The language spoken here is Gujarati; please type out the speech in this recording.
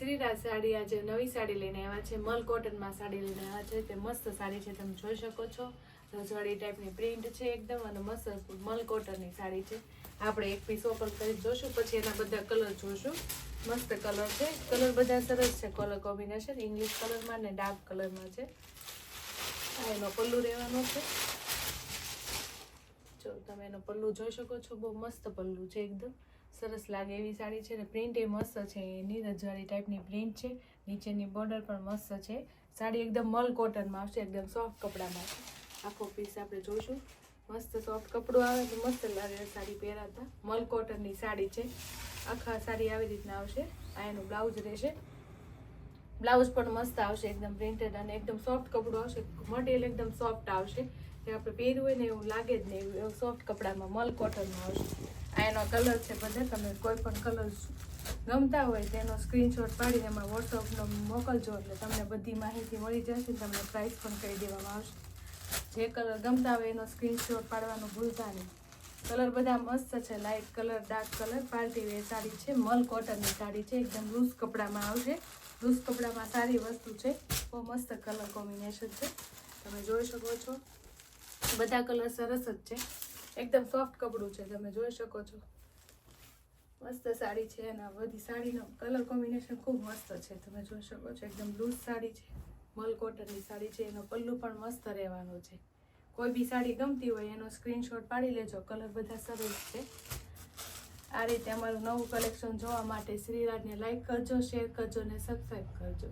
શ્રીરાજ સાડી આજે નવી સાડી લઈને આવ્યા છે, મલ કોટનમાં સાડી લઈને આવ્યા છે. તે મસ્ત સાડી છે, તમે જોઈ શકો છો. રજવાડી ટાઈપની પ્રિન્ટ છે એકદમ, અને મસ્ત મલ કોટનની સાડી છે. આપણે એક પીસ ઓપન કરી જોશું, પછી એના બધા કલર જોશું. મસ્ત કલર છે, કલર બધા સરસ છે. કલર કોમ્બિનેશન ઇંગ્લિશ કલરમાં ને ડાર્ક કલરમાં છે. આ એનો પલ્લુ રહેવાનો છે. જો તમે એનો પલ્લુ જોઈ શકો છો, બહુ મસ્ત પલ્લુ છે, એકદમ સરસ લાગે એવી સાડી છે. ને પ્રિન્ટ એ મસ્ત છે, એની રજવાડી ટાઈપની પ્રિન્ટ છે. નીચેની બોર્ડર પણ મસ્ત છે. સાડી એકદમ મલ કોટનમાં આવશે, એકદમ સોફ્ટ કપડામાં છે. આખો પીસ આપણે જોઈશું. મસ્ત સોફ્ટ કપડું આવે તો મસ્ત લાગે સાડી પહેરાતા. મલ કોટનની સાડી છે. આખા સાડી આવી રીતના આવશે. આ એનું બ્લાઉઝ રહેશે. બ્લાઉઝ પણ મસ્ત આવશે, એકદમ પ્રિન્ટેડ અને એકદમ સોફ્ટ કપડું આવશે. મટીરિયલ એકદમ સોફ્ટ આવશે, જે આપણે પહેર્યું હોય ને એવું લાગે જ નહીં, એવું સોફ્ટ કપડામાં મલ કોટનમાં આવશે. આ એનો કલર છે. બધા તમે કોઈ પણ કલર ગમતા હોય તેનો સ્ક્રીનશોટ પાડીને એમાં વોટ્સઅપનો મોકલજો, એટલે તમને બધી માહિતી મળી જશે. તમને પ્રાઇસ પણ કહી દેવામાં આવશે. જે કલર ગમતા હોય એનો સ્ક્રીનશોટ પાડવાનું ભૂલતા નહીં. કલર બધા મસ્ત છે, light colour, dark colour, party wear sari છે. મલ કોટનની સાડી છે, એકદમ લૂઝ કપડામાં આવશે. લૂઝ કપડામાં સારી વસ્તુ છે, બહુ મસ્ત કલર કોમ્બિનેશન છે, તમે જોઈ શકો છો. બધા કલર સરસ જ છે, એકદમ સોફ્ટ કપડું છે, તમે જોઈ શકો છો. મસ્ત સાડી છે, અને બધી સાડીનો કલર કોમ્બિનેશન ખૂબ મસ્ત છે, તમે જોઈ શકો છો. એકદમ લૂઝ સાડી છે, મલ કોટનની સાડી છે. એનો પલ્લુ પણ મસ્ત રહેવાનો છે. કોઈ બી સાડી ગમતી હોય એનો સ્ક્રીનશોટ પાડી લેજો. કલર બધા સરસ છે. આ રીતે અમારું નવું કલેક્શન જોવા માટે શ્રીરાજને લાઈક કરજો, શેર કરજો અને સબસ્ક્રાઈબ કરજો.